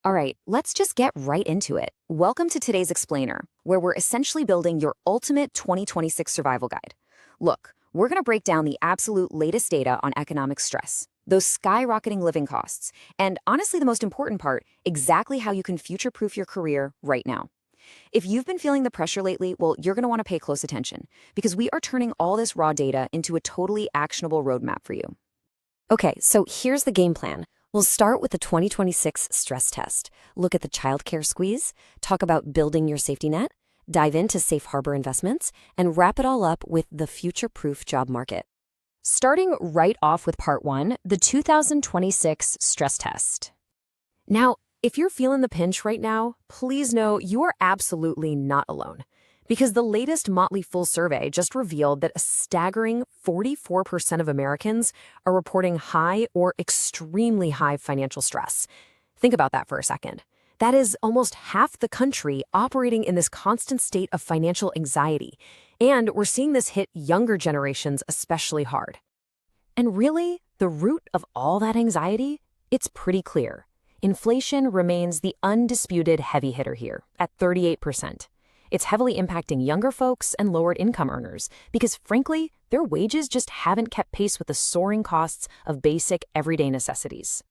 All right, let's just get right into it. Welcome to today's Explainer, where we're essentially building your ultimate 2026 survival guide. Look, we're going to break down the absolute latest data on economic stress, those skyrocketing living costs, and honestly, the most important part, exactly how you can future-proof your career right now. If you've been feeling the pressure lately, well, you're going to want to pay close attention because we are turning all this raw data into a totally actionable roadmap for you. Okay, so here's the game plan. We'll start with the 2026 stress test, look at the childcare squeeze, talk about building your safety net, dive into safe harbor investments, and wrap it all up with the future-proof job market. Starting right off with part one, the 2026 stress test. Now, if you're feeling the pinch right now, please know you are absolutely not alone. Because the latest Motley Fool survey just revealed that a staggering 44% of Americans are reporting high or extremely high financial stress. Think about that for a second. That is almost half the country operating in this constant state of financial anxiety. And we're seeing this hit younger generations especially hard. And really, the root of all that anxiety? It's pretty clear. Inflation remains the undisputed heavy hitter here at 38%. It's heavily impacting younger folks and lowered income earners because, frankly, their wages just haven't kept pace with the soaring costs of basic everyday necessities.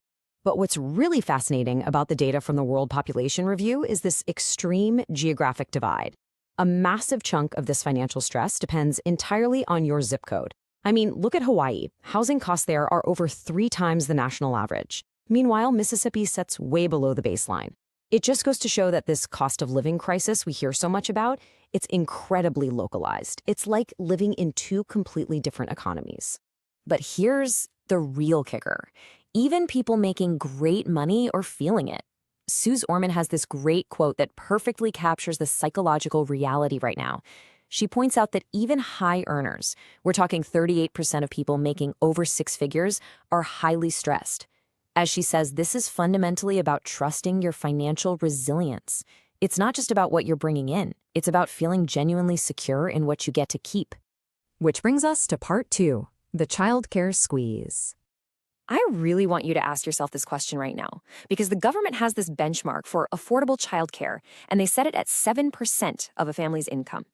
But what's really fascinating about the data from the World Population Review is this extreme geographic divide. A massive chunk of this financial stress depends entirely on your zip code. I mean, look at Hawaii. Housing costs there are over 3 times the national average. Meanwhile, Mississippi sits way below the baseline. It just goes to show that this cost of living crisis we hear so much about, it's incredibly localized. It's like living in 2 completely different economies. But here's the real kicker. Even people making great money are feeling it. Suze Orman has this great quote that perfectly captures the psychological reality right now. She points out that even high earners, we're talking 38% of people making over 6 figures, are highly stressed. As she says, this is fundamentally about trusting your financial resilience. It's not just about what you're bringing in. It's about feeling genuinely secure in what you get to keep. Which brings us to part 2, the childcare squeeze. I really want you to ask yourself this question right now, because the government has this benchmark for affordable childcare, and they set it at 7% of a family's income.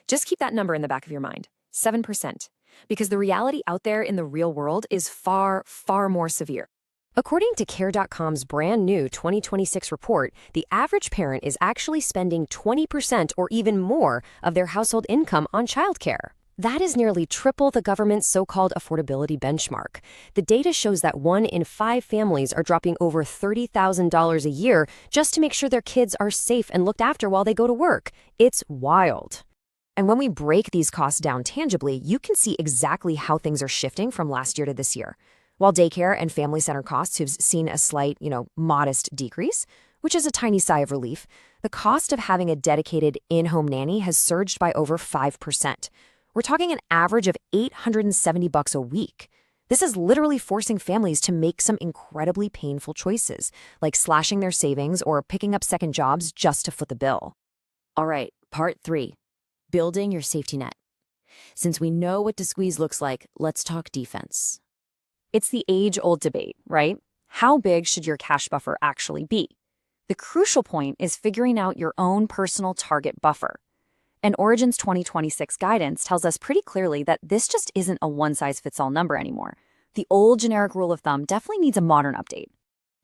Just keep that number in the back of your mind, 7%, because the reality out there in the real world is far, far more severe. According to Care.com's brand new 2026 report, the average parent is actually spending 20% or even more of their household income on childcare. That is nearly triple the government's so-called affordability benchmark. The data shows that 1 in 5 families are dropping over $30,000 a year just to make sure their kids are safe and looked after while they go to work. It's wild. And when we break these costs down tangibly, you can see exactly how things are shifting from last year to this year. While daycare and family center costs have seen a slight, modest decrease, which is a tiny sigh of relief, the cost of having a dedicated in-home nanny has surged by over 5%. We're talking an average of $870 a week. This is literally forcing families to make some incredibly painful choices, like slashing their savings or picking up second jobs just to foot the bill. All right, part 3, building your safety net. Since we know what the squeeze looks like, let's talk defense. It's the age-old debate, right? How big should your cash buffer actually be? The crucial point is figuring out your own personal target buffer. And Origin's 2026 guidance tells us pretty clearly that this just isn't a one-size-fits-all number anymore. The old generic rule of thumb definitely needs a modern update.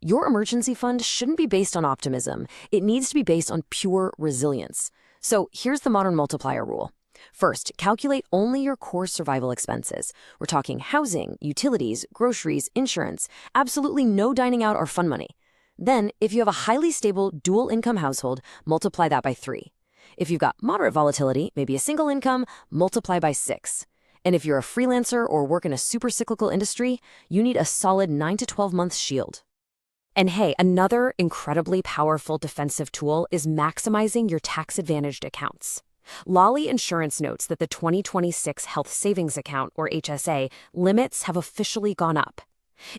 Your emergency fund shouldn't be based on optimism. It needs to be based on pure resilience. So here's the modern multiplier rule. First, calculate only your core survival expenses. We're talking housing, utilities, groceries, insurance, absolutely no dining out or fun money. Then, if you have a highly stable dual-income household, multiply that by 3. If you've got moderate volatility, maybe a single income, multiply by 6. And if you're a freelancer or work in a super cyclical industry, you need a solid 9 to 12 months shield. And hey, another incredibly powerful defensive tool is maximizing your tax-advantaged accounts. Lolly Insurance notes that the 2026 Health Savings Account, or HSA, limits have officially gone up.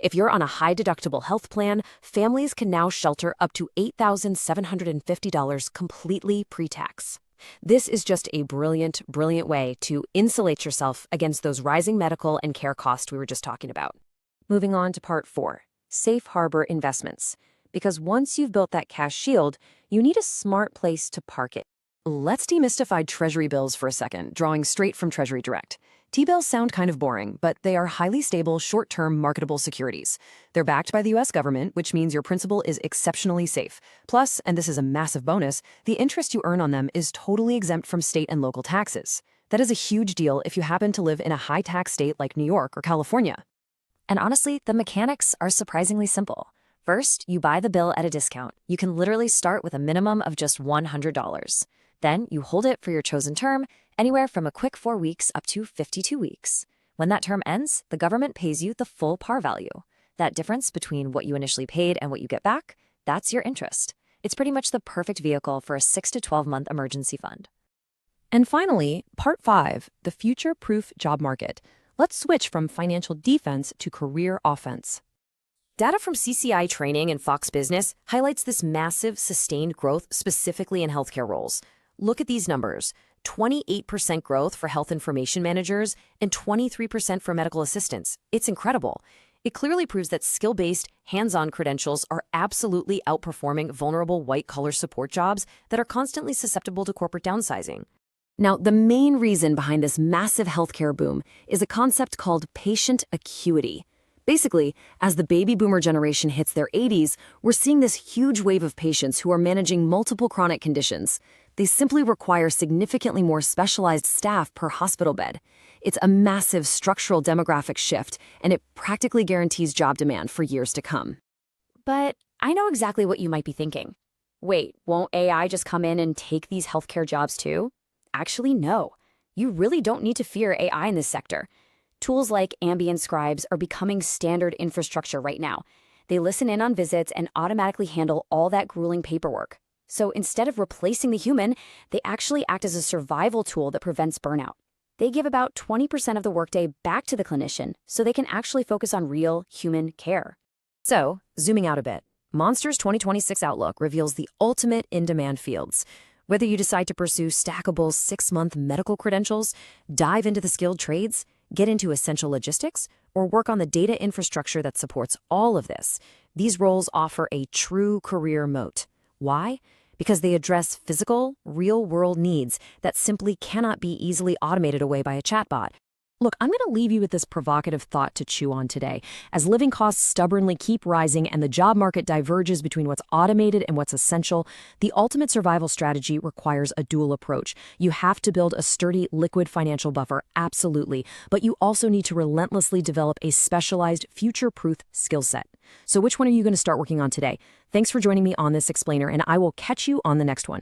If you're on a high-deductible health plan, families can now shelter up to $8,750 completely pre-tax. This is just a brilliant, brilliant way to insulate yourself against those rising medical and care costs we were just talking about. Moving on to part 4, safe harbor investments. because once you've built that cash shield, you need a smart place to park it. Let's demystify Treasury bills for a second, drawing straight from Treasury Direct. T-bills sound kind of boring, but they are highly stable, short-term, marketable securities. They're backed by the U.S. government, which means your principal is exceptionally safe. Plus, and this is a massive bonus, the interest you earn on them is totally exempt from state and local taxes. That is a huge deal if you happen to live in a high-tax state like New York or California. And honestly, the mechanics are surprisingly simple. First, you buy the bill at a discount. You can literally start with a minimum of just $100. Then you hold it for your chosen term, anywhere from a quick 4 weeks up to 52 weeks. When that term ends, the government pays you the full par value. That difference between what you initially paid and what you get back, that's your interest. It's pretty much the perfect vehicle for a 6 to 12-month emergency fund. And finally, Part 5, the future-proof job market. Let's switch from financial defense to career offense. Data from CCI Training and Fox Business highlights this massive, sustained growth specifically in healthcare roles. Look at these numbers. 28% growth for health information managers and 23% for medical assistants. It's incredible. It clearly proves that skill-based, hands-on credentials are absolutely outperforming vulnerable white-collar support jobs that are constantly susceptible to corporate downsizing. Now, the main reason behind this massive healthcare boom is a concept called patient acuity. Basically, as the baby boomer generation hits their 80s, we're seeing this huge wave of patients who are managing multiple chronic conditions. They simply require significantly more specialized staff per hospital bed. It's a massive structural demographic shift, and it practically guarantees job demand for years to come. But I know exactly what you might be thinking. Wait, won't AI just come in and take these healthcare jobs too? Actually, no. You really don't need to fear AI in this sector. Tools like ambient scribes are becoming standard infrastructure right now. They listen in on visits and automatically handle all that grueling paperwork. So instead of replacing the human, they actually act as a survival tool that prevents burnout. They give about 20% of the workday back to the clinician so they can actually focus on real human care. So, zooming out a bit, Monster's 2026 Outlook reveals the ultimate in-demand fields. Whether you decide to pursue stackable 6-month medical credentials, dive into the skilled trades, get into essential logistics, or work on the data infrastructure that supports all of this, these roles offer a true career moat. Why? Because they address physical, real-world needs that simply cannot be easily automated away by a chatbot. Look, I'm going to leave you with this provocative thought to chew on today. As living costs stubbornly keep rising and the job market diverges between what's automated and what's essential, the ultimate survival strategy requires a dual approach. You have to build a sturdy, liquid financial buffer, absolutely, but you also need to relentlessly develop a specialized, future-proof skill set. So which one are you going to start working on today? Thanks for joining me on this explainer, and I will catch you on the next one.